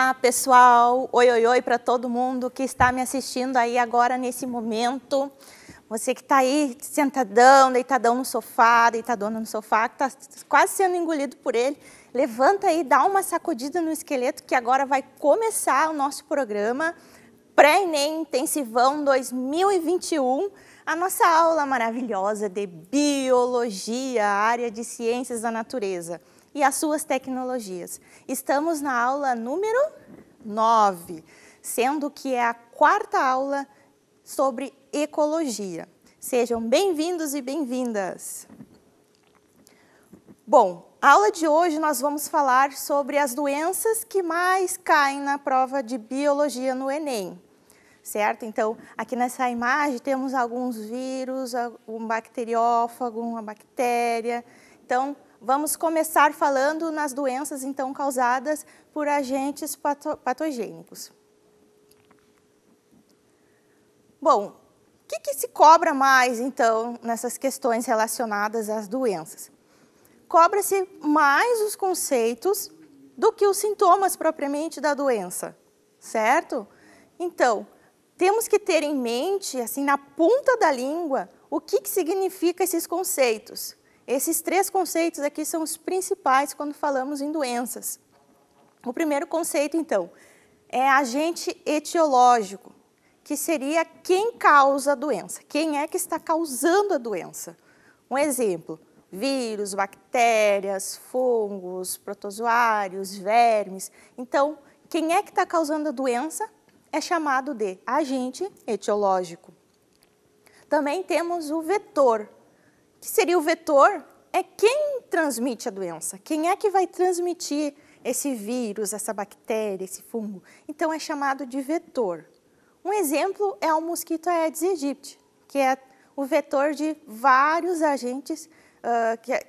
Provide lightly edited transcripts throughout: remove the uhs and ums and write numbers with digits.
Olá, pessoal! Oi, oi, oi para todo mundo que está me assistindo aí agora nesse momento. Você que está aí sentadão, deitadão no sofá, deitadona no sofá, que está quase sendo engolido por ele. Levanta aí, dá uma sacudida no esqueleto que agora vai começar o nosso programa Pré-ENEM Intensivão 2021. A nossa aula maravilhosa de Biologia, área de Ciências da Natureza e as suas tecnologias. Estamos na aula número 9, sendo que é a quarta aula sobre ecologia. Sejam bem-vindos e bem-vindas. Bom, a aula de hoje nós vamos falar sobre as doenças que mais caem na prova de biologia no Enem. Certo? Então, aqui nessa imagem temos alguns vírus, um bacteriófago, uma bactéria. Então, vamos começar falando nas doenças, então, causadas por agentes patogênicos. Bom, o que se cobra mais, então, nessas questões relacionadas às doenças? Cobra-se mais os conceitos do que os sintomas propriamente da doença, certo? Então, temos que ter em mente, assim, na ponta da língua, o que significa esses conceitos. Esses três conceitos aqui são os principais quando falamos em doenças. O primeiro conceito, então, é agente etiológico, que seria quem causa a doença, quem é que está causando a doença. Um exemplo, vírus, bactérias, fungos, protozoários, vermes. Então, quem é que está causando a doença é chamado de agente etiológico. Também temos o vetor. O que seria o vetor? É quem transmite a doença. Quem é que vai transmitir esse vírus, essa bactéria, esse fungo? Então, é chamado de vetor. Um exemplo é o mosquito Aedes aegypti, que é o vetor de vários agentes,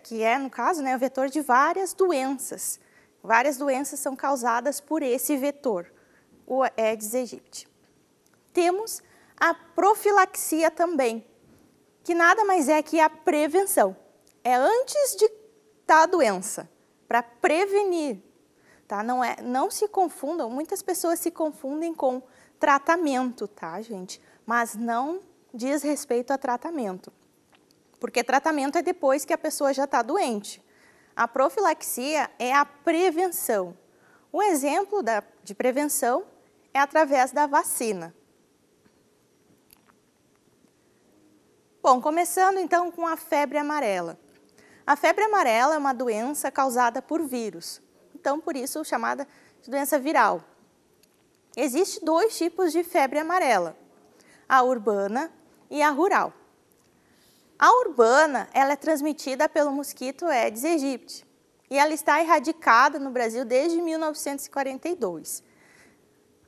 que é, no caso, né, o vetor de várias doenças. Várias doenças são causadas por esse vetor, o Aedes aegypti. Temos a profilaxia também, que nada mais é que a prevenção. É antes de estar a doença, para prevenir. Tá? Não se confundam, muitas pessoas se confundem com tratamento, tá, gente? Mas não diz respeito a tratamento, porque tratamento é depois que a pessoa já está doente. A profilaxia é a prevenção. Um exemplo de prevenção é através da vacina. Bom, começando então com a febre amarela. A febre amarela é uma doença causada por vírus, então por isso chamada de doença viral. Existem dois tipos de febre amarela, a urbana e a rural. A urbana, ela é transmitida pelo mosquito Aedes aegypti e ela está erradicada no Brasil desde 1942.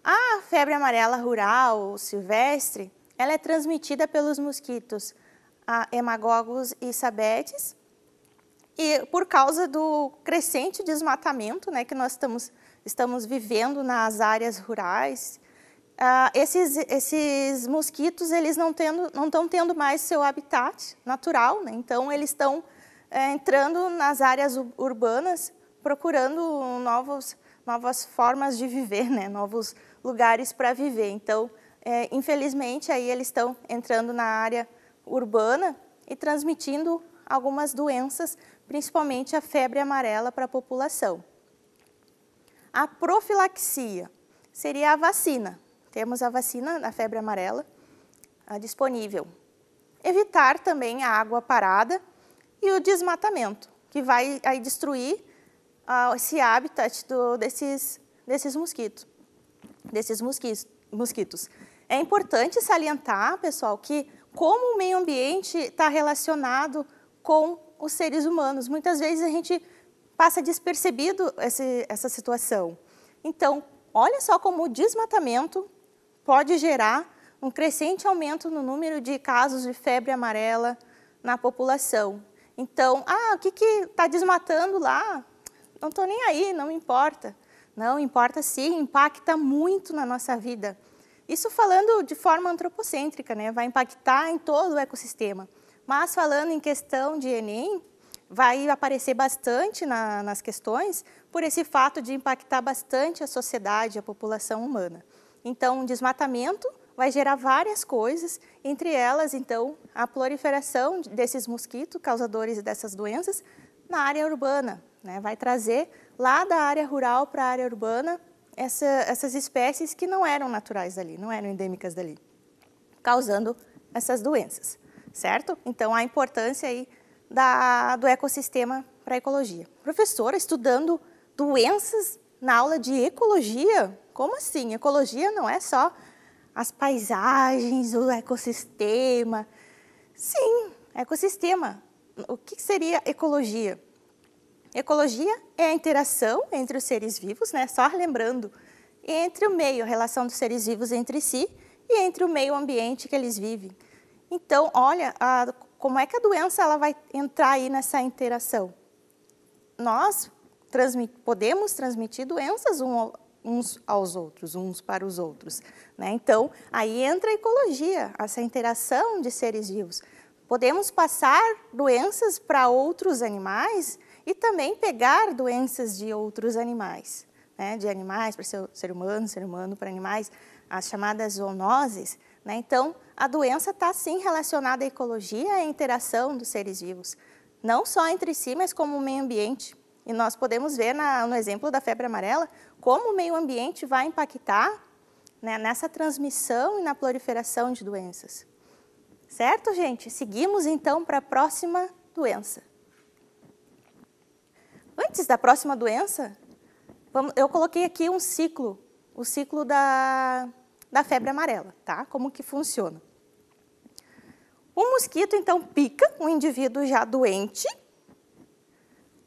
A febre amarela rural ou silvestre, ela é transmitida pelos mosquitos Haemococcus e Sabetes e por causa do crescente desmatamento, né, que nós estamos vivendo nas áreas rurais, esses mosquitos eles não estão tendo mais seu habitat natural, né? Então eles estão entrando nas áreas urbanas, procurando novas formas de viver, né? Novos lugares para viver. Então, infelizmente, aí eles estão entrando na área urbana e transmitindo algumas doenças, principalmente a febre amarela para a população. A profilaxia seria a vacina. Temos a vacina da febre amarela disponível. Evitar também a água parada e o desmatamento, que vai aí destruir esse habitat desses mosquitos. É importante salientar, pessoal, que como o meio ambiente está relacionado com os seres humanos, muitas vezes a gente passa despercebido essa situação. Então, olha só como o desmatamento pode gerar um crescente aumento no número de casos de febre amarela na população. Então, o que está desmatando lá? Não estou nem aí, não importa. Não, importa sim, impacta muito na nossa vida. Isso falando de forma antropocêntrica, né? Vai impactar em todo o ecossistema. Mas falando em questão de Enem, vai aparecer bastante nas questões por esse fato de impactar bastante a sociedade, a população humana. Então, o desmatamento vai gerar várias coisas, entre elas, então, a proliferação desses mosquitos causadores dessas doenças na área urbana, né? Vai trazer lá da área rural para a área urbana essas espécies que não eram naturais dali, não eram endêmicas dali, causando essas doenças, certo? Então, a importância aí do ecossistema para a ecologia. Professora, estudando doenças na aula de ecologia? Como assim? Ecologia não é só as paisagens, o ecossistema. Sim, ecossistema. O que seria ecologia? Ecologia é a interação entre os seres vivos, né? Só lembrando, entre o meio, a relação dos seres vivos entre si e entre o meio ambiente que eles vivem. Então, olha, como é que a doença ela vai entrar aí nessa interação? Nós podemos transmitir doenças uns aos outros, uns para os outros, né? Então, aí entra a ecologia, essa interação de seres vivos. Podemos passar doenças para outros animais e também pegar doenças de outros animais, né? De animais para ser humano para animais, as chamadas zoonoses, né? Então, a doença está sim relacionada à ecologia e à interação dos seres vivos, não só entre si, mas como o meio ambiente. E nós podemos ver no exemplo da febre amarela como o meio ambiente vai impactar, né, nessa transmissão e na proliferação de doenças. Certo, gente? Seguimos então para a próxima doença. Antes da próxima doença, eu coloquei aqui um ciclo, o ciclo da febre amarela, tá? Como que funciona? O mosquito, então, pica um indivíduo já doente.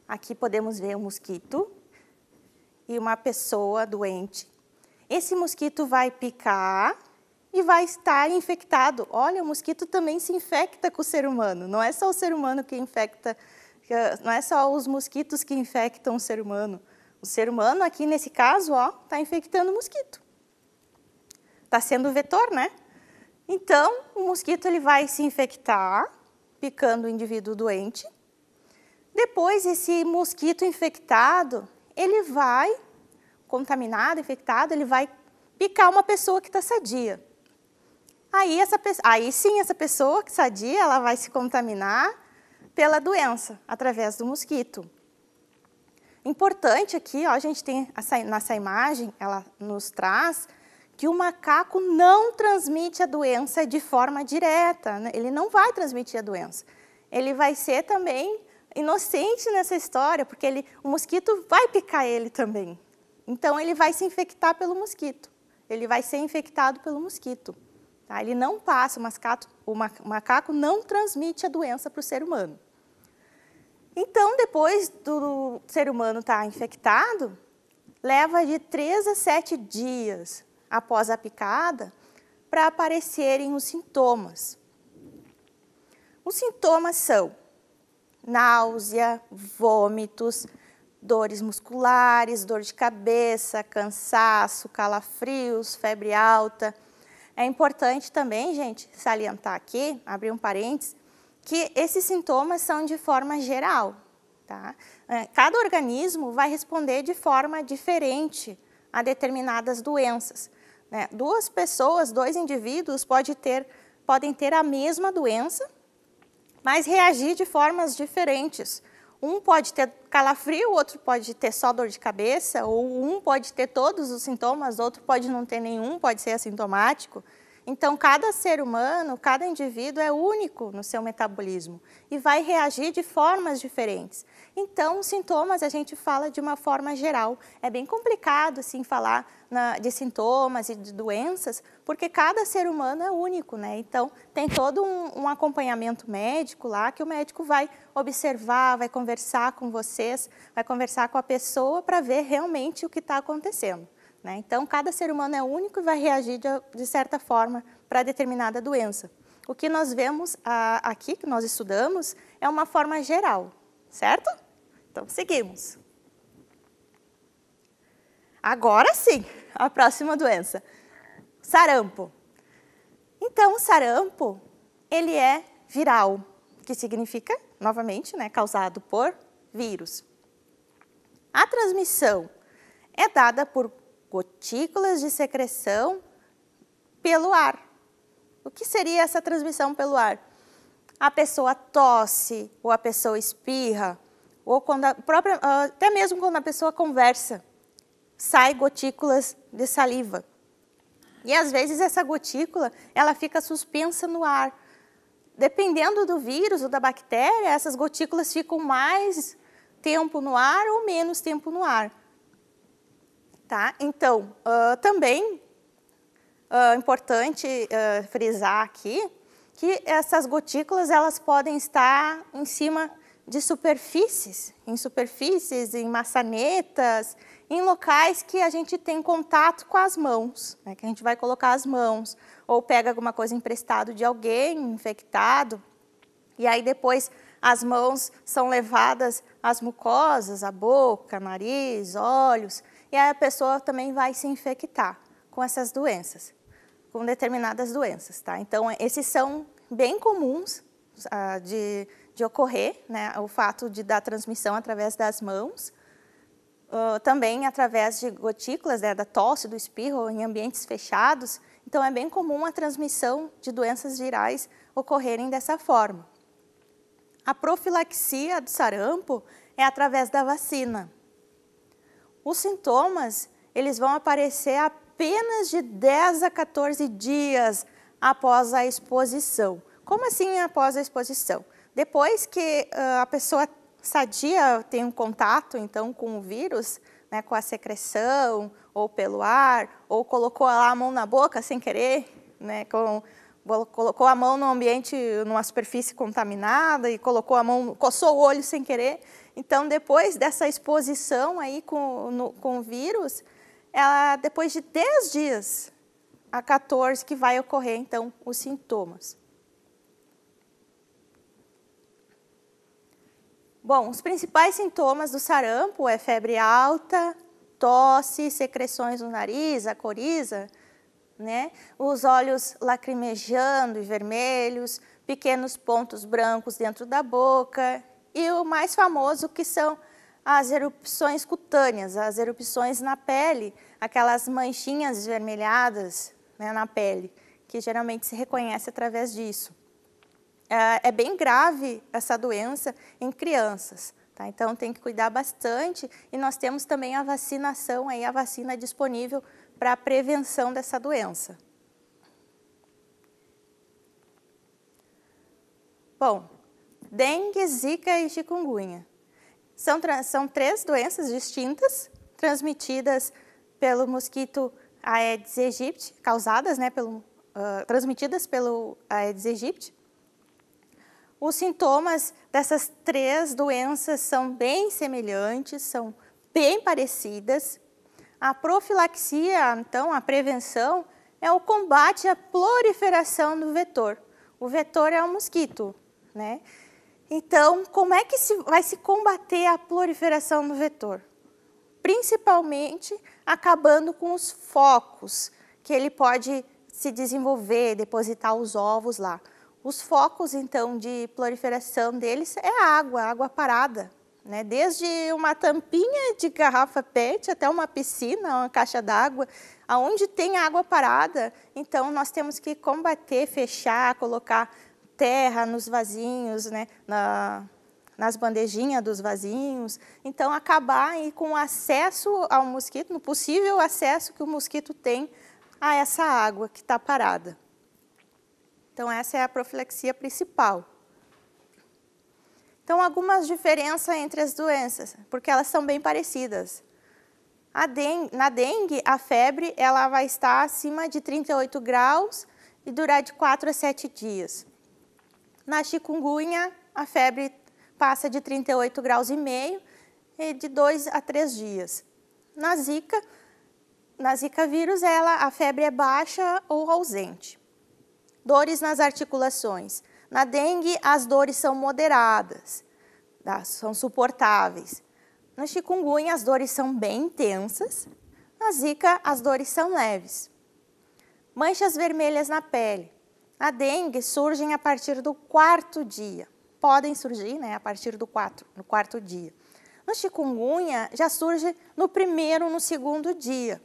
Aqui podemos ver um mosquito e uma pessoa doente. Esse mosquito vai picar e vai estar infectado. Olha, o mosquito também se infecta com o ser humano. Não é só o ser humano que infecta, não é só os mosquitos que infectam o ser humano. O ser humano, aqui nesse caso, está infectando o mosquito. Está sendo o vetor, né? Então, o mosquito ele vai se infectar, picando o indivíduo doente. Depois, esse mosquito infectado, ele vai, contaminado, infectado, ele vai picar uma pessoa que está sadia. Aí sim, essa pessoa que sadia, ela vai se contaminar pela doença, através do mosquito. Importante aqui, a gente tem nessa imagem, ela nos traz que o macaco não transmite a doença de forma direta, né? Ele não vai transmitir a doença. Ele vai ser também inocente nessa história, porque o mosquito vai picar ele também. Então, ele vai se infectar pelo mosquito. Ele vai ser infectado pelo mosquito. Tá? Ele não passa, o macaco não transmite a doença para o ser humano. Então, depois do ser humano estar infectado, leva de 3 a 7 dias após a picada para aparecerem os sintomas. Os sintomas são náusea, vômitos, dores musculares, dor de cabeça, cansaço, calafrios, febre alta. É importante também, gente, salientar aqui, abrir um parênteses, que esses sintomas são de forma geral, tá? Cada organismo vai responder de forma diferente a determinadas doenças, né? Duas pessoas, 2 indivíduos podem ter a mesma doença, mas reagir de formas diferentes. Um pode ter calafrio, o outro pode ter só dor de cabeça, ou um pode ter todos os sintomas, o outro pode não ter nenhum, pode ser assintomático. Então, cada ser humano, cada indivíduo é único no seu metabolismo e vai reagir de formas diferentes. Então, os sintomas a gente fala de uma forma geral. É bem complicado, assim, falar de sintomas e de doenças, porque cada ser humano é único, né? Então, tem todo um acompanhamento médico lá, que o médico vai observar, vai conversar com vocês, vai conversar com a pessoa para ver realmente o que está acontecendo. Então, cada ser humano é único e vai reagir de certa forma para determinada doença. O que nós vemos aqui, que nós estudamos, é uma forma geral, certo? Então, seguimos. Agora sim, a próxima doença, sarampo. Então, o sarampo, ele é viral, que significa novamente, né, causado por vírus. A transmissão é dada por gotículas de secreção pelo ar. O que seria essa transmissão pelo ar? A pessoa tosse, ou a pessoa espirra, ou quando até mesmo quando a pessoa conversa, sai gotículas de saliva. E às vezes essa gotícula, ela fica suspensa no ar. Dependendo do vírus ou da bactéria, essas gotículas ficam mais tempo no ar ou menos tempo no ar. Tá? Então, também importante frisar aqui que essas gotículas elas podem estar em cima de superfícies, em maçanetas, em locais que a gente tem contato com as mãos, né, que a gente vai colocar as mãos, ou pega alguma coisa emprestado de alguém infectado, e aí depois as mãos são levadas às mucosas, à boca, nariz, olhos, e aí a pessoa também vai se infectar com essas doenças, com determinadas doenças, tá? Então, esses são bem comuns de ocorrer, né? O fato da transmissão através das mãos, também através de gotículas, né, da tosse, do espirro, em ambientes fechados. Então, é bem comum a transmissão de doenças virais ocorrerem dessa forma. A profilaxia do sarampo é através da vacina. Os sintomas, eles vão aparecer apenas de 10 a 14 dias após a exposição. Como assim após a exposição? Depois que a pessoa sadia tem um contato, então, com o vírus, né, com a secreção, ou pelo ar, ou colocou lá a mão na boca sem querer, né, colocou a mão no ambiente, numa superfície contaminada, e colocou a mão, coçou o olho sem querer. Então, depois dessa exposição aí com o vírus, depois de 10 dias a 14 que vai ocorrer, então, os sintomas. Bom, os principais sintomas do sarampo é febre alta, tosse, secreções no nariz, a coriza, né? Os olhos lacrimejando e vermelhos, pequenos pontos brancos dentro da boca e o mais famoso que são as erupções cutâneas, as erupções na pele, aquelas manchinhas esvermelhadas, né, na pele, que geralmente se reconhece através disso. É bem grave essa doença em crianças, tá? Então tem que cuidar bastante e nós temos também a vacinação, aí, a vacina disponível para a prevenção dessa doença. Bom, dengue, zika e chikungunya. São 3 doenças distintas, transmitidas pelo mosquito Aedes aegypti, causadas, né, transmitidas pelo Aedes aegypti. Os sintomas dessas 3 doenças são bem semelhantes, são bem parecidas. A profilaxia, então, a prevenção, é o combate à proliferação do vetor. O vetor é o mosquito, né? Então, como é que vai se combater a proliferação do vetor? Principalmente acabando com os focos, que ele pode se desenvolver, depositar os ovos lá. Os focos, então, de proliferação deles é a água parada, né? Desde uma tampinha de garrafa PET até uma piscina, uma caixa d'água, aonde tem água parada, então nós temos que combater, fechar, colocar terra nos vasinhos, né? Nas bandejinhas dos vasinhos, então acabar aí com o acesso ao mosquito, no possível acesso que o mosquito tem a essa água que está parada. Então, essa é a profilaxia principal. Então, algumas diferenças entre as doenças, porque elas são bem parecidas. Na dengue, a febre ela vai estar acima de 38 graus e durar de 4 a 7 dias. Na chikungunya, a febre passa de 38 graus e meio e de 2 a 3 dias. Na zika vírus, a febre é baixa ou ausente. Dores nas articulações. Na dengue, as dores são moderadas, tá? São suportáveis. Na chikungunya, as dores são bem intensas. Na zika, as dores são leves. Manchas vermelhas na pele. Na dengue, surgem a partir do 4º dia. podem surgir, né, a partir do quarto dia. No chikungunya, já surge no primeiro, no segundo dia.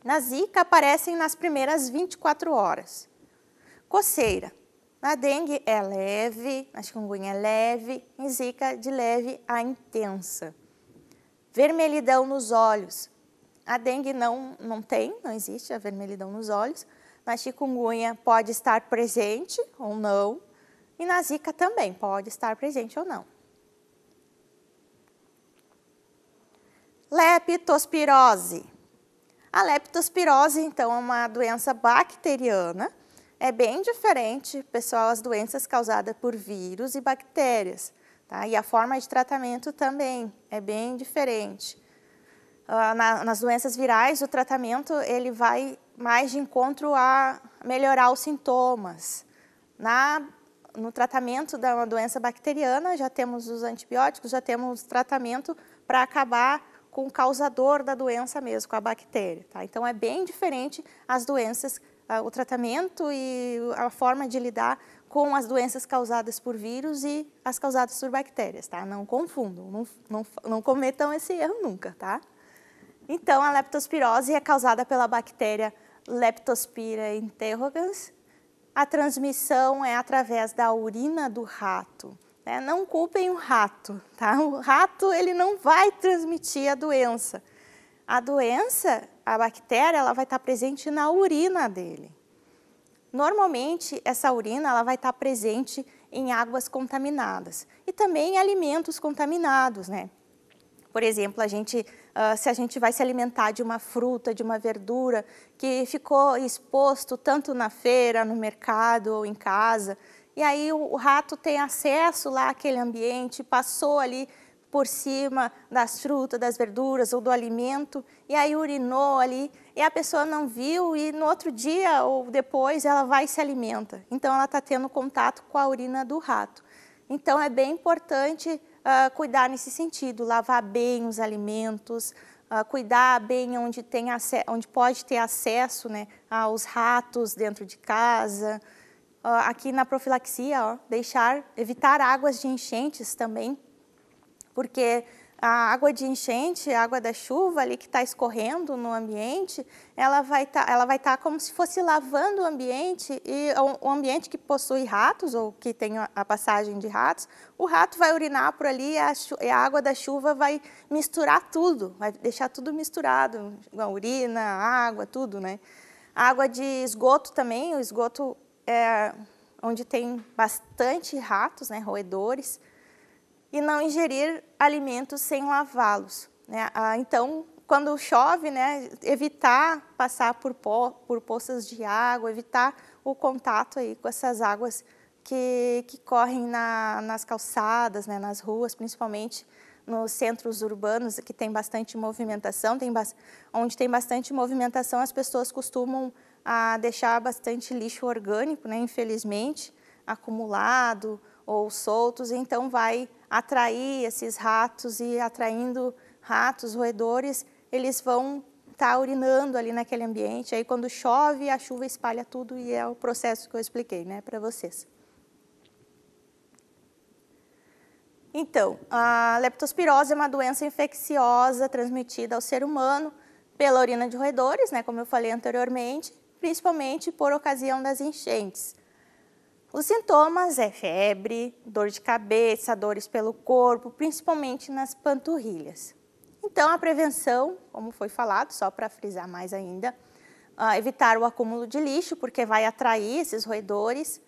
Na zika, aparecem nas primeiras 24 horas. Coceira. Na dengue é leve, na chikungunya é leve, em zika de leve a intensa. Vermelhidão nos olhos. A dengue não existe a vermelhidão nos olhos. Na chikungunya pode estar presente ou não. E na zika também pode estar presente ou não. Leptospirose. A leptospirose, então, é uma doença bacteriana. É bem diferente, pessoal, as doenças causadas por vírus e bactérias. Tá? E a forma de tratamento também é bem diferente. Nas doenças virais, o tratamento ele vai mais de encontro a melhorar os sintomas. No tratamento da doença bacteriana, já temos os antibióticos, já temos tratamento para acabar com o causador da doença mesmo, com a bactéria. Tá? Então, é bem diferente as doenças, o tratamento e a forma de lidar com as doenças causadas por vírus e as causadas por bactérias. Tá? Não confundam, não cometam esse erro nunca. Tá? Então, a leptospirose é causada pela bactéria Leptospira interrogans. A transmissão é através da urina do rato. Né? Não culpem o rato, tá? O rato ele não vai transmitir a doença. A doença, a bactéria, ela vai estar presente na urina dele. Normalmente, essa urina ela vai estar presente em águas contaminadas e também em alimentos contaminados, né? Por exemplo, se a gente vai se alimentar de uma fruta, de uma verdura que ficou exposto tanto na feira, no mercado ou em casa, e aí o rato tem acesso lá àquele ambiente, passou ali por cima das frutas, das verduras ou do alimento, e aí urinou ali, e a pessoa não viu, e no outro dia ou depois ela vai e se alimenta. Então, ela está tendo contato com a urina do rato. Então, é bem importante cuidar nesse sentido, lavar bem os alimentos, cuidar bem onde pode ter acesso, né, aos ratos dentro de casa. Aqui na profilaxia, evitar águas de enchentes também, porque a água de enchente, a água da chuva ali que está escorrendo no ambiente, ela vai estar como se fosse lavando o ambiente, e o ambiente que possui ratos ou que tem a passagem de ratos, o rato vai urinar por ali e a água da chuva vai misturar tudo, vai deixar tudo misturado, a urina, a água, tudo, né? A água de esgoto também, o esgoto é onde tem bastante ratos, né, roedores, e não ingerir alimentos sem lavá-los. Né? Então, quando chove, né, evitar passar por poças de água, evitar o contato aí com essas águas que correm nas calçadas, né, nas ruas, principalmente nos centros urbanos, que tem bastante movimentação. Onde tem bastante movimentação, as pessoas costumam deixar bastante lixo orgânico, né, infelizmente, acumulado ou soltos, então vai atrair esses ratos, e atraindo ratos, roedores, eles vão estar urinando ali naquele ambiente. Aí quando chove, a chuva espalha tudo, e é o processo que eu expliquei, né, para vocês. Então, a leptospirose é uma doença infecciosa transmitida ao ser humano pela urina de roedores, né, como eu falei anteriormente, principalmente por ocasião das enchentes. Os sintomas é febre, dor de cabeça, dores pelo corpo, principalmente nas panturrilhas. Então, a prevenção, como foi falado, só para frisar mais ainda, evitar o acúmulo de lixo, porque vai atrair esses roedores.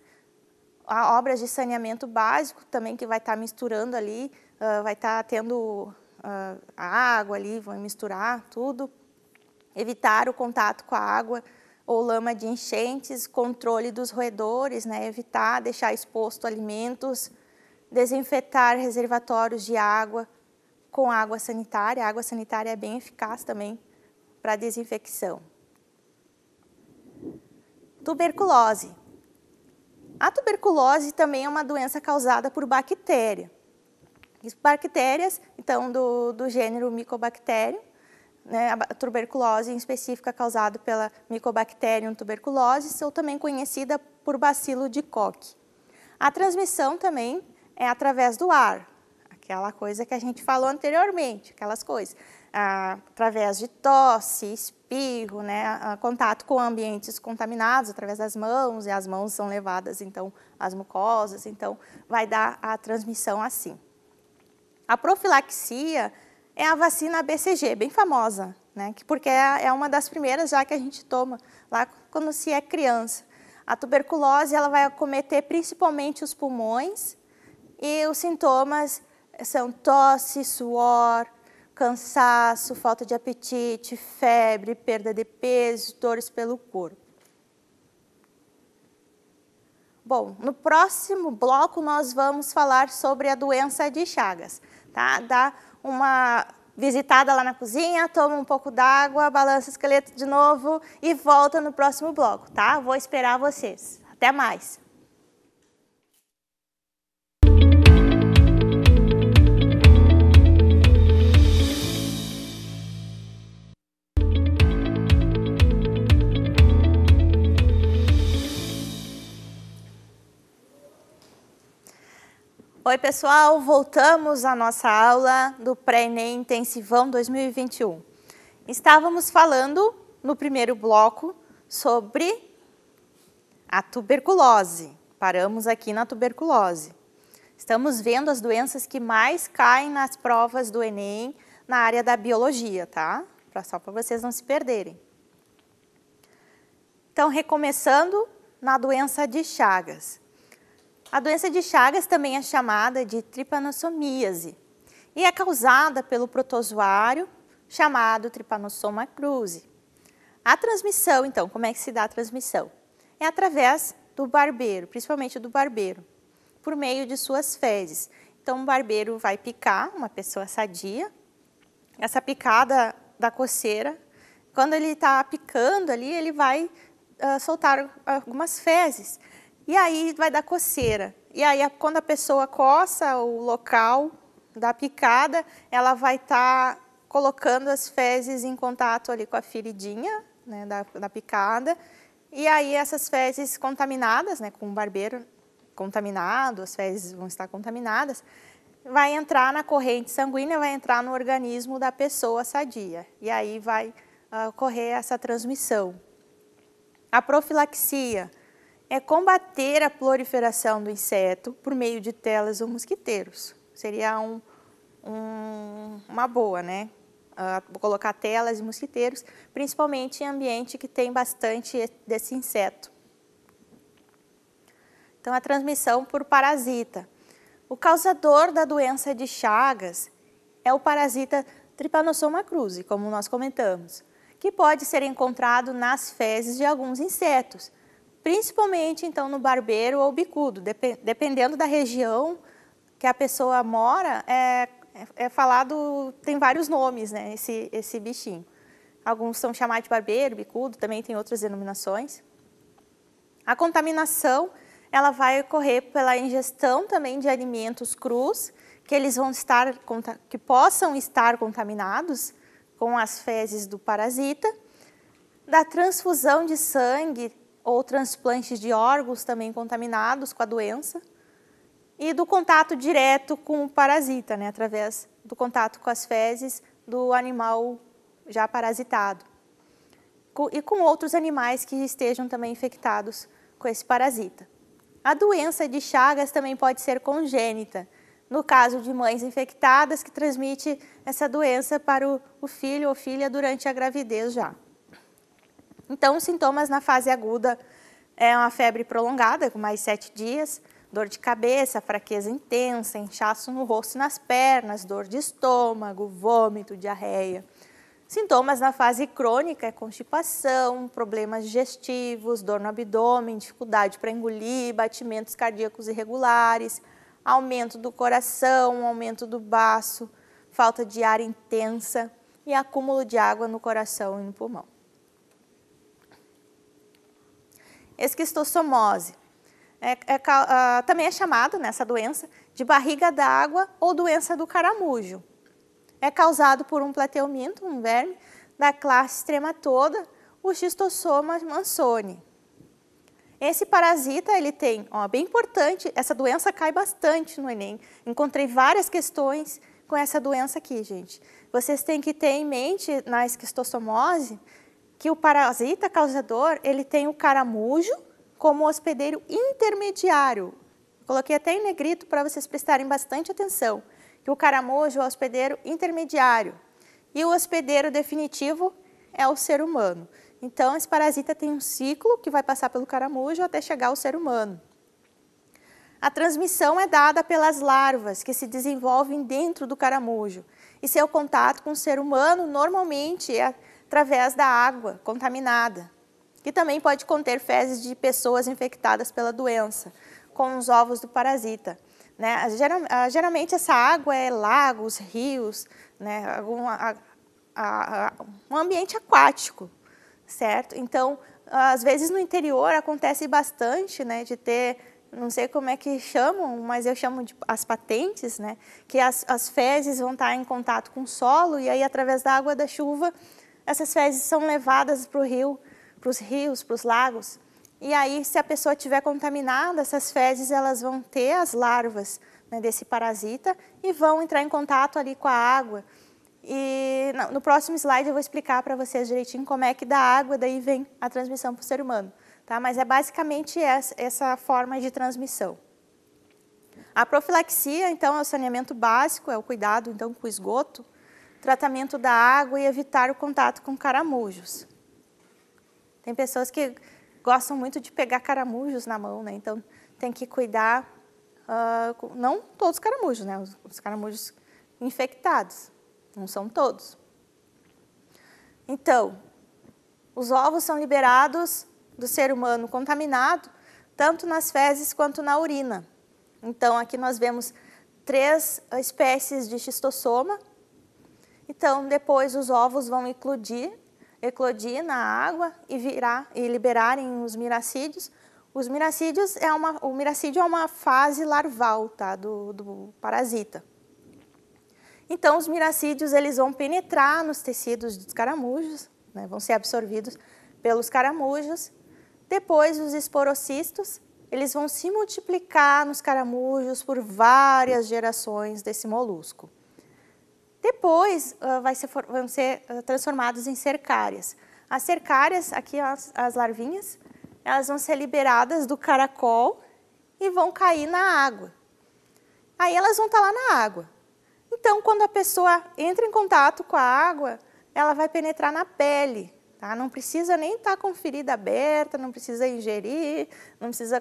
Obras de saneamento básico também, que vai estar misturando ali, vai estar tendo a água ali, vão misturar tudo. Evitar o contato com a água ou lama de enchentes, controle dos roedores, né? Evitar deixar exposto alimentos, desinfetar reservatórios de água com água sanitária. A água sanitária é bem eficaz também para desinfecção. Tuberculose. A tuberculose também é uma doença causada por bactéria. Bactérias, então, do gênero Mycobacterium, né, a tuberculose em específico é causada pela Mycobacterium tuberculosis, ou também conhecida por bacilo de Koch. A transmissão também é através do ar, aquela coisa que a gente falou anteriormente, aquelas coisas, através de tosse, espirro, né, contato com ambientes contaminados através das mãos, e as mãos são levadas, então, às mucosas, então, vai dar a transmissão assim. A profilaxia é a vacina BCG, bem famosa, né, porque é uma das primeiras já que a gente toma lá quando se é criança. A tuberculose ela vai acometer principalmente os pulmões e os sintomas são tosse, suor, cansaço, falta de apetite, febre, perda de peso, dores pelo corpo. Bom, no próximo bloco nós vamos falar sobre a doença de Chagas, tá? Dá uma visitada lá na cozinha, toma um pouco d'água, balança o esqueleto de novo e volta no próximo bloco, tá? Vou esperar vocês. Até mais! Oi, pessoal, voltamos à nossa aula do Pré-ENEM Intensivão 2021. Estávamos falando no primeiro bloco sobre a tuberculose. Paramos aqui na tuberculose. Estamos vendo as doenças que mais caem nas provas do ENEM na área da biologia, tá? Só para vocês não se perderem. Então, recomeçando na doença de Chagas. A doença de Chagas também é chamada de tripanossomíase e é causada pelo protozoário chamado Trypanosoma cruzi. A transmissão, então, como é que se dá a transmissão? É através do barbeiro, principalmente do barbeiro, por meio de suas fezes. Então, o barbeiro vai picar uma pessoa sadia, essa picada da coceira, quando ele está picando ali, ele vai soltar algumas fezes. E aí vai dar coceira. E aí, quando a pessoa coça o local da picada, ela vai estar colocando as fezes em contato ali com a feridinha, né, da picada. E aí, essas fezes contaminadas, né, com o barbeiro contaminado, as fezes vão estar contaminadas, vai entrar na corrente sanguínea, vai entrar no organismo da pessoa sadia. E aí vai ocorrer essa transmissão. A profilaxia é combater a proliferação do inseto por meio de telas ou mosquiteiros. Seria uma boa, né? Colocar telas e mosquiteiros, principalmente em ambiente que tem bastante desse inseto. Então, a transmissão por parasita. O causador da doença de Chagas é o parasita Trypanosoma cruzi, como nós comentamos, que pode ser encontrado nas fezes de alguns insetos, principalmente, então, no barbeiro ou bicudo. Dependendo da região que a pessoa mora, é falado, tem vários nomes, né, esse bichinho. Alguns são chamados de barbeiro, bicudo, também tem outras denominações. A contaminação, ela vai ocorrer pela ingestão também de alimentos crus, que possam estar contaminados com as fezes do parasita, da transfusão de sangue ou transplantes de órgãos também contaminados com a doença, e do contato direto com o parasita, né, através do contato com as fezes do animal já parasitado, e com outros animais que estejam também infectados com esse parasita. A doença de Chagas também pode ser congênita, no caso de mães infectadas que transmite essa doença para o filho ou filha durante a gravidez já. Então, os sintomas na fase aguda é uma febre prolongada, com mais 7 dias, dor de cabeça, fraqueza intensa, inchaço no rosto e nas pernas, dor de estômago, vômito, diarreia. Sintomas na fase crônica é constipação, problemas digestivos, dor no abdômen, dificuldade para engolir, batimentos cardíacos irregulares, aumento do coração, aumento do baço, falta de ar intensa e acúmulo de água no coração e no pulmão. Esquistossomose. Também é chamada, nessa doença, de barriga d'água ou doença do caramujo. É causado por um plateuminto, um verme, da classe Trematoda, o Schistossoma mansoni. Esse parasita, ele tem, ó, bem importante, essa doença cai bastante no Enem. Encontrei várias questões com essa doença aqui, gente. Vocês têm que ter em mente, na esquistossomose, que o parasita causador, ele tem o caramujo como hospedeiro intermediário. Coloquei até em negrito para vocês prestarem bastante atenção, que o caramujo é o hospedeiro intermediário e o hospedeiro definitivo é o ser humano. Então, esse parasita tem um ciclo que vai passar pelo caramujo até chegar ao ser humano. A transmissão é dada pelas larvas que se desenvolvem dentro do caramujo e seu contato com o ser humano normalmente é através da água contaminada, que também pode conter fezes de pessoas infectadas pela doença, com os ovos do parasita. Né? Geralmente essa água é lagos, rios, né? Um ambiente aquático, certo? Então, às vezes no interior acontece bastante, né, de ter, não sei como é que chamam, mas eu chamo de as patentes, né, que as fezes vão estar em contato com o solo e aí através da água da chuva essas fezes são levadas para o rio, para os rios, para os lagos. E aí, se a pessoa estiver contaminada, essas fezes elas vão ter as larvas, né, desse parasita e vão entrar em contato ali com a água. E no próximo slide eu vou explicar para vocês direitinho como é que da água daí vem a transmissão para o ser humano. Tá? Mas é basicamente essa forma de transmissão. A profilaxia, então, é o saneamento básico, é o cuidado então, com o esgoto, tratamento da água e evitar o contato com caramujos. Tem pessoas que gostam muito de pegar caramujos na mão, né? Então tem que cuidar, não todos os caramujos, né? Os caramujos infectados, não são todos. Então, os ovos são liberados do ser humano contaminado, tanto nas fezes quanto na urina. Então, aqui nós vemos 3 espécies de xistossoma. Então, depois os ovos vão eclodir na água e liberarem os miracídios. Os miracídios o miracídio é uma fase larval, tá, do parasita. Então, os miracídios eles vão penetrar nos tecidos dos caramujos, né, vão ser absorvidos pelos caramujos. Depois, os esporocistos, eles vão se multiplicar nos caramujos por várias gerações desse molusco. Depois, vão ser transformados em cercárias. As cercárias, aqui as larvinhas, elas vão ser liberadas do caracol e vão cair na água. Aí elas vão estar lá na água. Então, quando a pessoa entra em contato com a água, ela vai penetrar na pele. Tá? Não precisa nem estar com ferida aberta, não precisa ingerir, não precisa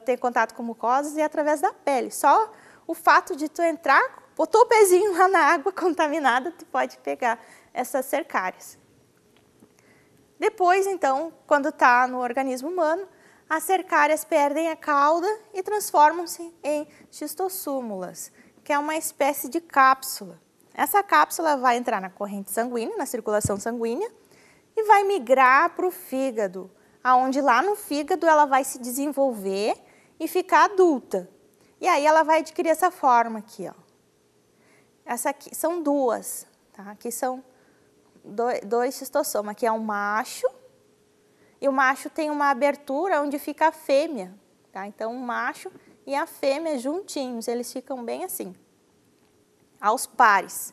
ter contato com mucosas, e através da pele. Só o fato de tu entrar, botou o pezinho lá na água contaminada, tu pode pegar essas cercárias. Depois, então, quando está no organismo humano, as cercárias perdem a cauda e transformam-se em xistossúmulas, que é uma espécie de cápsula. Essa cápsula vai entrar na corrente sanguínea, na circulação sanguínea, e vai migrar para o fígado, aonde lá no fígado ela vai se desenvolver e ficar adulta. E aí ela vai adquirir essa forma aqui, ó. Essa aqui são duas, tá? Aqui são dois xistossomas. Aqui é um macho, e o macho tem uma abertura onde fica a fêmea, tá? Então, o macho e a fêmea juntinhos, eles ficam bem assim, aos pares.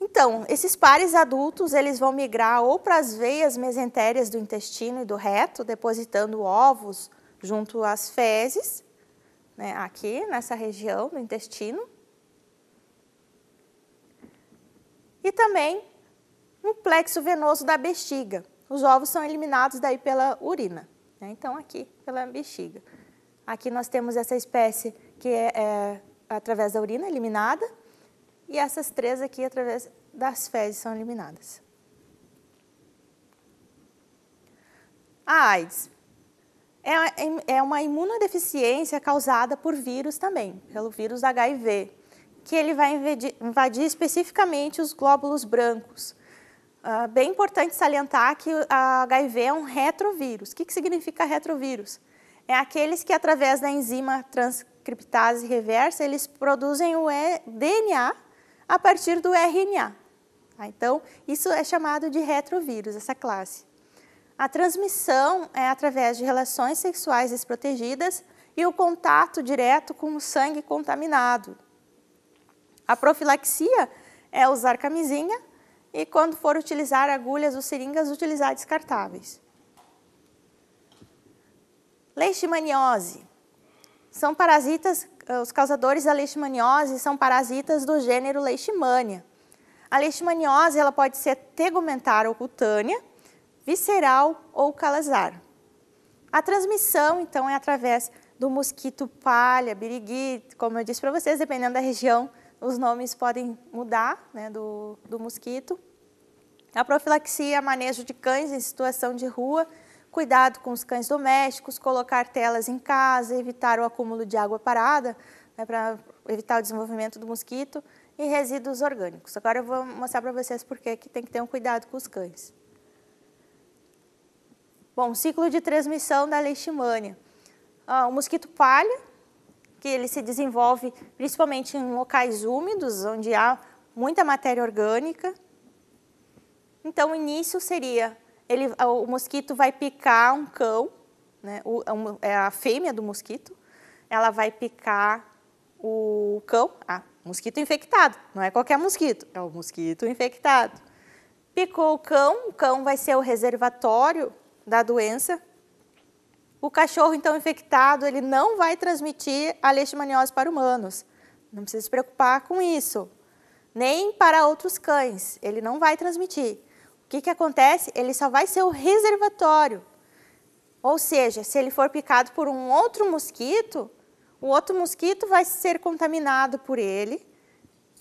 Então, esses pares adultos, eles vão migrar ou para as veias mesentérias do intestino e do reto, depositando ovos junto às fezes, né, aqui nessa região do intestino. E também no plexo venoso da bexiga. Os ovos são eliminados daí pela urina, né? Então, aqui pela bexiga. Aqui nós temos essa espécie que é através da urina eliminada, e essas 3 aqui através das fezes são eliminadas. A AIDS é uma imunodeficiência causada por vírus também, pelo vírus HIV, que ele vai invadir especificamente os glóbulos brancos. Bem importante salientar que a HIV é um retrovírus. O que significa retrovírus? É aqueles que, através da enzima transcriptase reversa, eles produzem o DNA a partir do RNA. Então, isso é chamado de retrovírus, essa classe. A transmissão é através de relações sexuais desprotegidas e o contato direto com o sangue contaminado. A profilaxia é usar camisinha e, quando for utilizar agulhas ou seringas, utilizar descartáveis. Leishmaniose. São parasitas, os causadores da leishmaniose são parasitas do gênero Leishmania. A leishmaniose ela pode ser tegumentar ou cutânea, visceral ou calasar. A transmissão, então, é através do mosquito palha, birigui, como eu disse para vocês, dependendo da região, os nomes podem mudar, né, do mosquito. A profilaxia, manejo de cães em situação de rua, cuidado com os cães domésticos, colocar telas em casa, evitar o acúmulo de água parada, né, para evitar o desenvolvimento do mosquito, e resíduos orgânicos. Agora eu vou mostrar para vocês por que tem que ter um cuidado com os cães. Bom, ciclo de transmissão da leishmania. O mosquito palha, que ele se desenvolve principalmente em locais úmidos, onde há muita matéria orgânica. Então, o início seria, o mosquito vai picar um cão, né, é a fêmea do mosquito, ela vai picar o cão, mosquito infectado, não é qualquer mosquito, é o mosquito infectado. Picou o cão vai ser o reservatório da doença. O cachorro, então, infectado, ele não vai transmitir a leishmaniose para humanos. Não precisa se preocupar com isso. Nem para outros cães, ele não vai transmitir. O que acontece? Ele só vai ser o reservatório. Ou seja, se ele for picado por um outro mosquito, o outro mosquito vai ser contaminado por ele.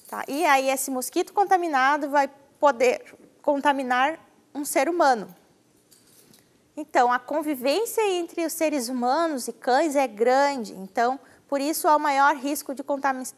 Tá? E aí esse mosquito contaminado vai poder contaminar um ser humano. Então, a convivência entre os seres humanos e cães é grande. Então, por isso há o maior risco de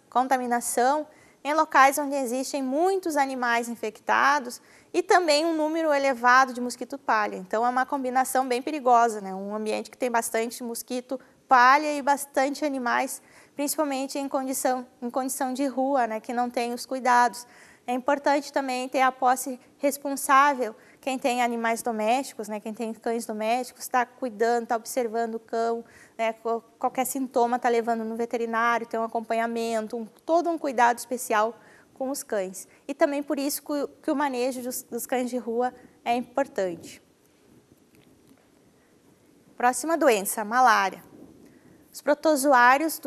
contaminação em locais onde existem muitos animais infectados e também um número elevado de mosquito palha. Então, é uma combinação bem perigosa, né? Um ambiente que tem bastante mosquito palha e bastante animais, principalmente em condição de rua, né? Que não tem os cuidados. É importante também ter a posse responsável. Quem tem animais domésticos, né, quem tem cães domésticos, está cuidando, está observando o cão, né, qualquer sintoma está levando no veterinário, tem um acompanhamento, todo um cuidado especial com os cães. E também por isso que o manejo dos cães de rua é importante. Próxima doença, malária. Os protozoários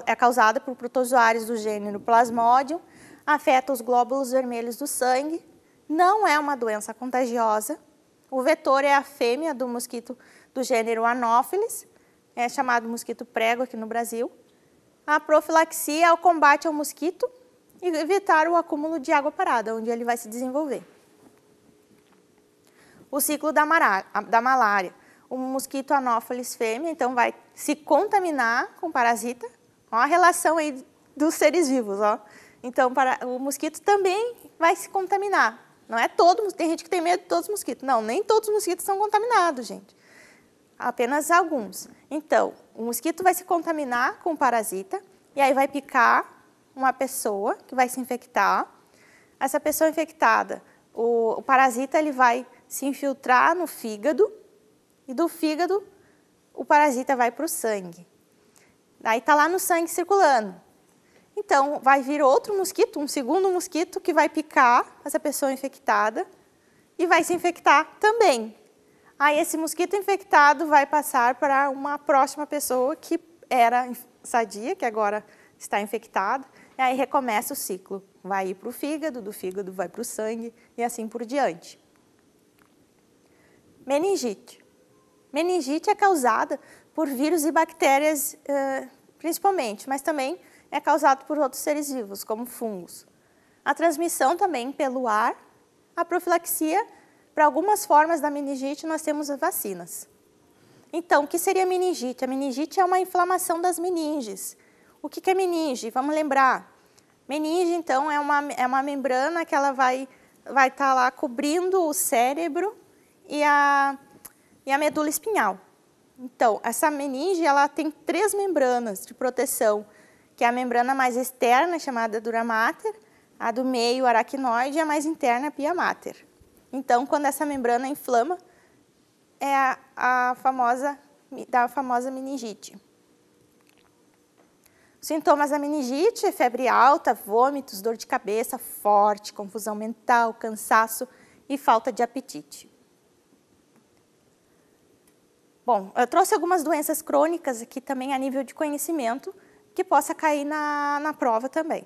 é causada por protozoários do gênero Plasmodium, afeta os glóbulos vermelhos do sangue. Não é uma doença contagiosa. O vetor é a fêmea do mosquito do gênero Anopheles, é chamado mosquito prego aqui no Brasil. A profilaxia é o combate ao mosquito e evitar o acúmulo de água parada, onde ele vai se desenvolver. O ciclo da malária. O mosquito Anopheles fêmea, então, vai se contaminar com parasita. Olha a relação aí dos seres vivos, ó. Então, o mosquito também vai se contaminar. Não é tem gente que tem medo de todos os mosquitos. Não, nem todos os mosquitos são contaminados, gente. Apenas alguns. Então, o mosquito vai se contaminar com o parasita e aí vai picar uma pessoa que vai se infectar. Essa pessoa infectada, o parasita ele vai se infiltrar no fígado e do fígado o parasita vai para o sangue. Aí está lá no sangue circulando. Então, vai vir outro mosquito, um segundo mosquito, que vai picar essa pessoa infectada e vai se infectar também. Aí, esse mosquito infectado vai passar para uma próxima pessoa que era sadia, que agora está infectada, e aí recomeça o ciclo. Vai ir para o fígado, do fígado vai para o sangue e assim por diante. Meningite. Meningite é causada por vírus e bactérias, principalmente, mas também é causado por outros seres vivos, como fungos. A transmissão também pelo ar. A profilaxia, para algumas formas da meningite, nós temos vacinas. Então, o que seria meningite? A meningite é uma inflamação das meninges. O que é meninge? Vamos lembrar. Meninge, então, é uma membrana que ela vai estar lá cobrindo o cérebro e a medula espinhal. Então, essa meninge ela tem 3 membranas de proteção, que é a membrana mais externa, chamada dura mater, a do meio, aracnoide, e a mais interna, pia mater. Então, quando essa membrana inflama, é a famosa meningite. Sintomas da meningite é febre alta, vômitos, dor de cabeça forte, confusão mental, cansaço e falta de apetite. Bom, eu trouxe algumas doenças crônicas aqui também a nível de conhecimento que possa cair na prova também.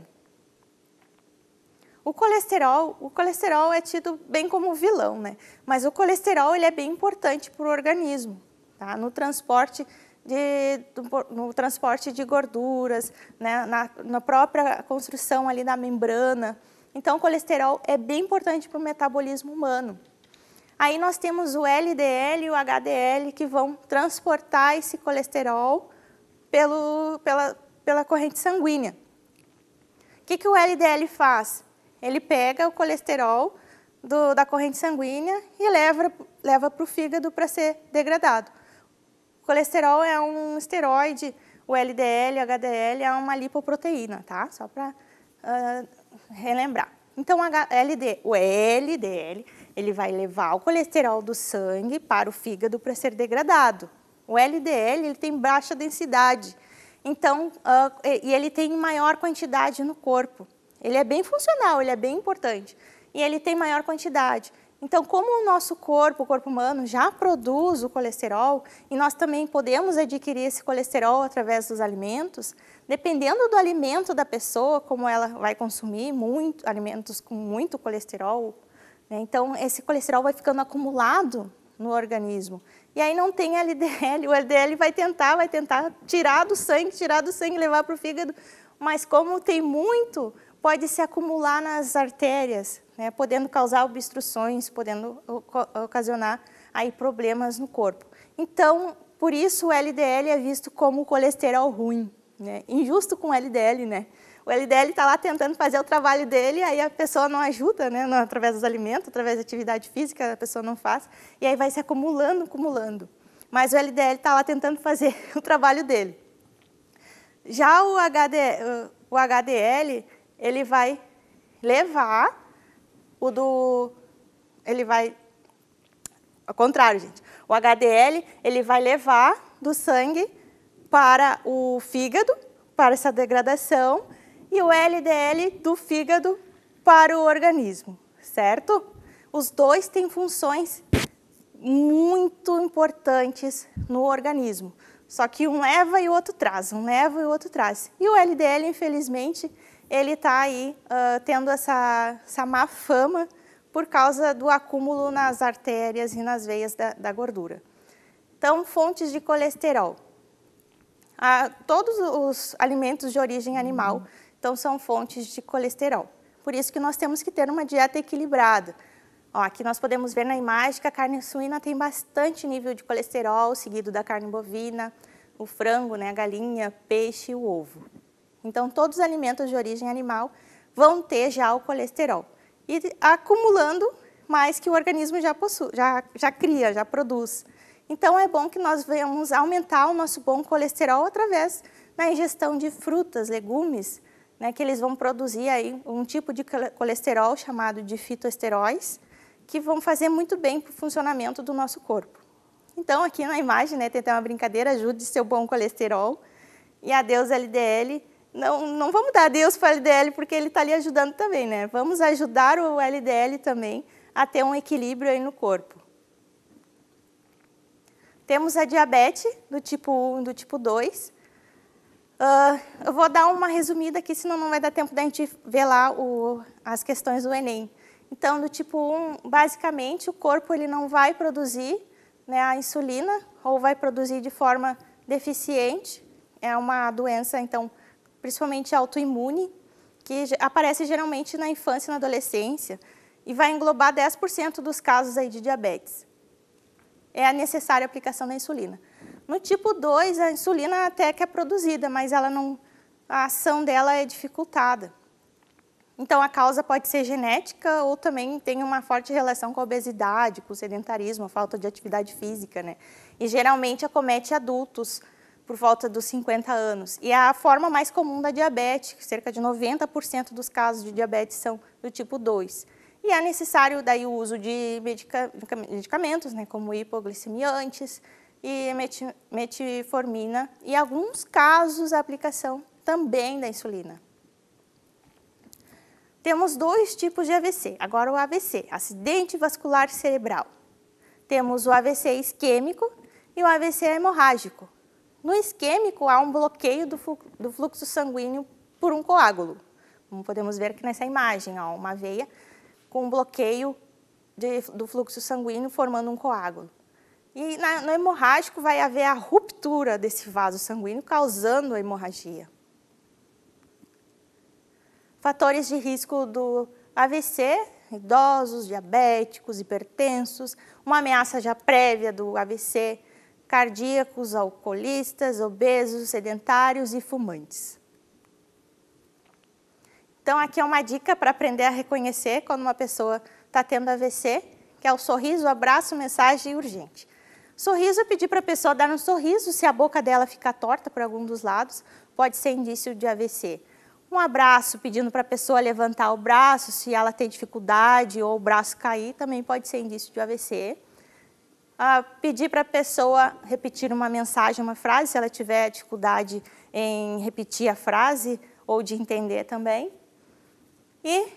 O colesterol é tido bem como vilão, né? Mas o colesterol ele é bem importante para o organismo, tá? No transporte de gorduras, né? na própria construção ali da membrana. Então, o colesterol é bem importante para o metabolismo humano. Aí nós temos o LDL e o HDL que vão transportar esse colesterol pela corrente sanguínea. O que o LDL faz? Ele pega o colesterol da corrente sanguínea e leva para o fígado para ser degradado. O colesterol é um esteroide, o LDL, HDL é uma lipoproteína, tá? Só para relembrar. Então, o LDL, ele vai levar o colesterol do sangue para o fígado para ser degradado. O LDL, ele tem baixa densidade, então, e ele tem maior quantidade no corpo. Ele é bem funcional, ele é bem importante, e ele tem maior quantidade. Então, como o nosso corpo, o corpo humano, já produz o colesterol, e nós também podemos adquirir esse colesterol através dos alimentos, dependendo do alimento da pessoa, como ela vai consumir alimentos com muito colesterol, né? Então, esse colesterol vai ficando acumulado no organismo. E aí não tem LDL, o LDL vai tentar tirar do sangue e levar para o fígado, mas como tem muito, pode se acumular nas artérias, né, podendo causar obstruções, podendo ocasionar aí problemas no corpo. Então, por isso o LDL é visto como colesterol ruim, né? Injusto com o LDL, né? O LDL está lá tentando fazer o trabalho dele, aí a pessoa não ajuda, né, através dos alimentos, através da atividade física, a pessoa não faz, e aí vai se acumulando. Mas o LDL está lá tentando fazer o trabalho dele. Já o HDL, ele vai levar ao contrário, gente. O HDL, ele vai levar do sangue para o fígado, para essa degradação, e o LDL do fígado para o organismo, certo? Os dois têm funções muito importantes no organismo, só que um leva e o outro traz, E o LDL, infelizmente, ele está aí tendo essa má fama por causa do acúmulo nas artérias e nas veias da gordura. Então, fontes de colesterol. Todos os alimentos de origem animal, então, são fontes de colesterol. Por isso que nós temos que ter uma dieta equilibrada. Aqui nós podemos ver na imagem que a carne suína tem bastante nível de colesterol, seguido da carne bovina, o frango, né, a galinha, peixe e o ovo. Então, todos os alimentos de origem animal vão ter já o colesterol. E acumulando mais que o organismo já possui, já cria, já produz. Então, é bom que nós venhamos aumentar o nosso bom colesterol através da ingestão de frutas, legumes, né, que eles vão produzir aí um tipo de colesterol chamado de fitoesteróis, que vão fazer muito bem para o funcionamento do nosso corpo. Então, aqui na imagem, né, tem até uma brincadeira, ajude seu bom colesterol e adeus LDL. Não vamos dar adeus para o LDL porque ele está ali ajudando também, né? Vamos ajudar o LDL também a ter um equilíbrio aí no corpo. Temos a diabetes do tipo 1 e do tipo 2. Eu vou dar uma resumida aqui, senão não vai dar tempo da gente ver lá as questões do Enem. Então, do tipo 1, basicamente, o corpo ele não vai produzir, né, a insulina ou vai produzir de forma deficiente. É uma doença, então, principalmente autoimune, que aparece geralmente na infância e na adolescência e vai englobar 10% dos casos aí de diabetes. É a necessária aplicação da insulina. No tipo 2, a insulina até que é produzida, mas a ação dela é dificultada. Então, a causa pode ser genética ou também tem uma forte relação com a obesidade, com o sedentarismo, a falta de atividade física, né? E geralmente acomete adultos por volta dos 50 anos. E é a forma mais comum da diabetes, cerca de 90% dos casos de diabetes são do tipo 2. E é necessário daí o uso de medicamentos, né, como hipoglicemiantes e metformina, e em alguns casos a aplicação também da insulina. Temos dois tipos de AVC. Agora o AVC, acidente vascular cerebral. Temos o AVC isquêmico e o AVC hemorrágico. No isquêmico há um bloqueio do fluxo sanguíneo por um coágulo. Como podemos ver aqui nessa imagem, ó, uma veia com um bloqueio do fluxo sanguíneo formando um coágulo. E no hemorrágico vai haver a ruptura desse vaso sanguíneo, causando a hemorragia. Fatores de risco do AVC: idosos, diabéticos, hipertensos, uma ameaça já prévia do AVC, cardíacos, alcoolistas, obesos, sedentários e fumantes. Então, aqui é uma dica para aprender a reconhecer quando uma pessoa está tendo AVC, que é o sorriso, abraço, mensagem urgente. Sorriso é pedir para a pessoa dar um sorriso, se a boca dela ficar torta por algum dos lados, pode ser indício de AVC. Um abraço, pedindo para a pessoa levantar o braço, se ela tem dificuldade ou o braço cair, também pode ser indício de AVC. Pedir para a pessoa repetir uma mensagem, uma frase, se ela tiver dificuldade em repetir a frase ou de entender também. E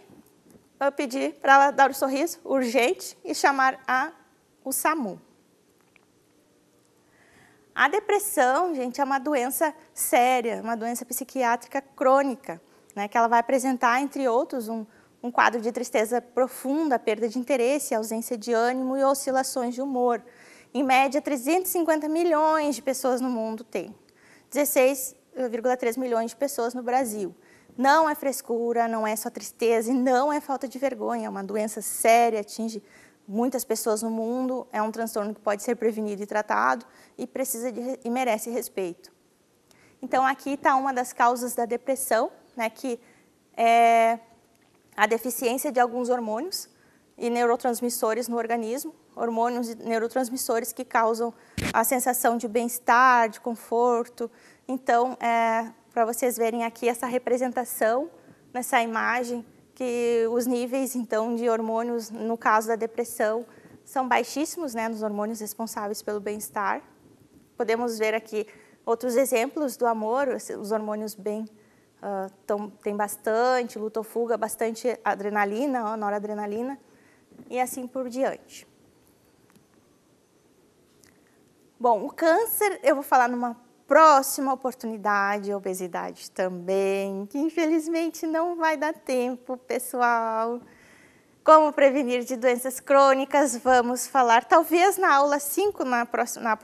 eu pedir para ela dar um sorriso urgente e chamar o SAMU. A depressão, gente, é uma doença séria, uma doença psiquiátrica crônica, né, que ela vai apresentar, entre outros, um quadro de tristeza profunda, perda de interesse, ausência de ânimo e oscilações de humor. Em média, 350 milhões de pessoas no mundo têm, 16,3 milhões de pessoas no Brasil. Não é frescura, não é só tristeza e não é falta de vergonha, é uma doença séria, atinge muitas pessoas no mundo, é um transtorno que pode ser prevenido e tratado e e merece respeito. Então, aqui está uma das causas da depressão, né, que é a deficiência de alguns hormônios e neurotransmissores no organismo, hormônios e neurotransmissores que causam a sensação de bem-estar, de conforto. Então, para vocês verem aqui essa representação nessa imagem, que os níveis, então, de hormônios, no caso da depressão, são baixíssimos, né, nos hormônios responsáveis pelo bem-estar. Podemos ver aqui outros exemplos do amor, os hormônios tem bastante luto-fuga, bastante adrenalina, noradrenalina, e assim por diante. Bom, o câncer eu vou falar numa próxima oportunidade, obesidade também, que infelizmente não vai dar tempo, pessoal. Como prevenir de doenças crônicas, vamos falar, talvez na aula 5, na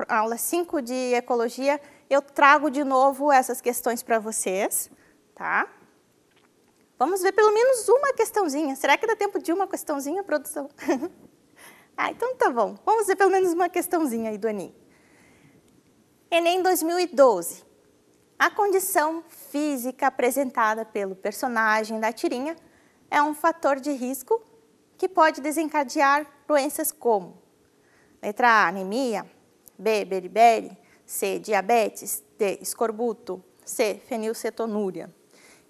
aula 5 de ecologia, eu trago de novo essas questões para vocês, tá? Vamos ver pelo menos uma questãozinha. Será que dá tempo de uma questãozinha, produção? Então tá bom. Vamos ver pelo menos uma questãozinha aí do Enem. Enem 2012. A condição física apresentada pelo personagem da tirinha é um fator de risco que pode desencadear doenças como letra A, anemia, B, beriberi, C, diabetes, D, escorbuto, C, fenilcetonúria.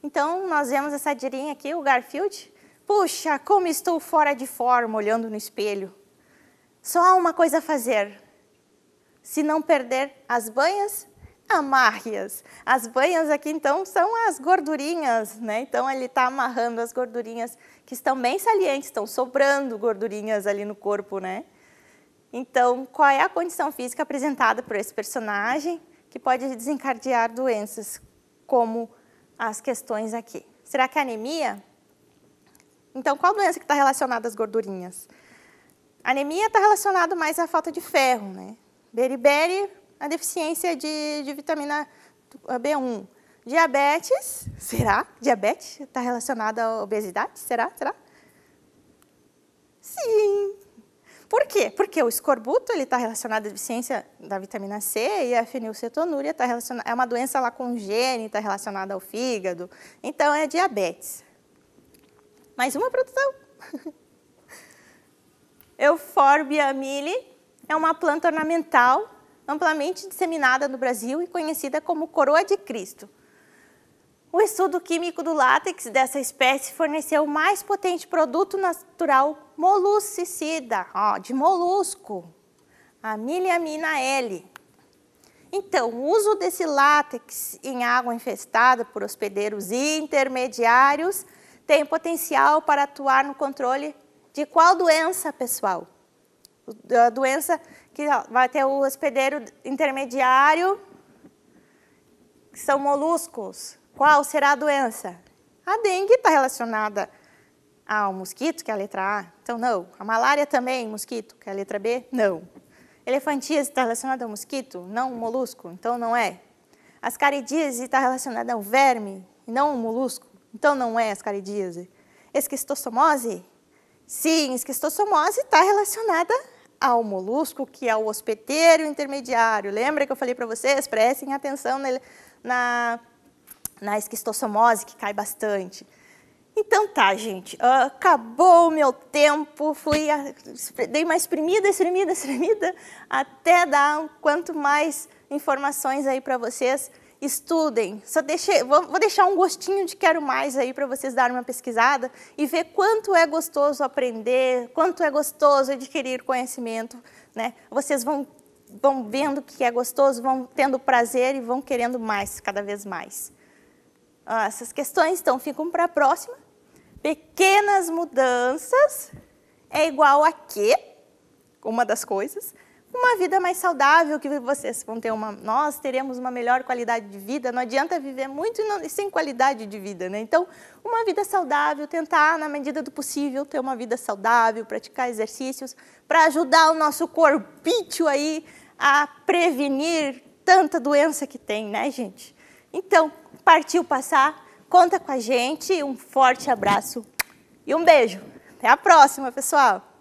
Então, nós vemos essa tirinha aqui, o Garfield. Puxa, como estou fora de forma, olhando no espelho. Só há uma coisa a fazer. Se não perder as banhas, amarre-as. As banhas aqui, então, são as gordurinhas, né? Então, ele está amarrando as gordurinhas que estão bem salientes, estão sobrando gordurinhas ali no corpo, né? Então, qual é a condição física apresentada por esse personagem que pode desencadear doenças como as questões aqui? Será que é anemia? Então, qual doença que está relacionada às gordurinhas? A anemia está relacionada mais à falta de ferro, né? Beriberi, a deficiência de vitamina B1. Diabetes, será? Diabetes está relacionada à obesidade? Será? Sim. Por quê? Porque o escorbuto está relacionado à deficiência da vitamina C e a fenilcetonúria está relacionada, é uma doença lá congênita relacionada ao fígado. Então, é diabetes. Mais uma produção. Euphorbia mili é uma planta ornamental amplamente disseminada no Brasil e conhecida como coroa de Cristo. O estudo químico do látex dessa espécie forneceu o mais potente produto natural moluscicida, ó, de molusco, a miliamina L. Então, o uso desse látex em água infestada por hospedeiros intermediários tem potencial para atuar no controle de qual doença, pessoal? A doença que vai ter o hospedeiro intermediário, que são moluscos. Qual será a doença? A dengue está relacionada ao mosquito, que é a letra A, então não. A malária também, mosquito, que é a letra B, não. Elefantíase está relacionada ao mosquito, não ao molusco, então não é. Ascaridíase está relacionada ao verme, e não ao molusco, então não é ascaridíase. Esquistossomose? Sim, esquistossomose está relacionada ao molusco, que é o hospedeiro intermediário. Lembra que eu falei para vocês? Prestem atenção na esquistossomose, que cai bastante. Então tá, gente, acabou o meu tempo, dei uma espremida, até dar quanto mais informações aí para vocês. Estudem, vou deixar um gostinho de quero mais aí para vocês darem uma pesquisada e ver quanto é gostoso aprender, quanto é gostoso adquirir conhecimento, né? Vocês vão vendo que é gostoso, vão tendo prazer e vão querendo mais, cada vez mais. Essas questões, então, ficam para a próxima. Pequenas mudanças é igual a quê? Uma das coisas. Uma vida mais saudável, que vocês vão ter nós teremos uma melhor qualidade de vida. Não adianta viver muito e sem qualidade de vida, né? Então, uma vida saudável, tentar, na medida do possível, ter uma vida saudável, praticar exercícios para ajudar o nosso corpício aí a prevenir tanta doença que tem, né, gente? Então, partiu passar, conta com a gente, um forte abraço e um beijo. Até a próxima, pessoal!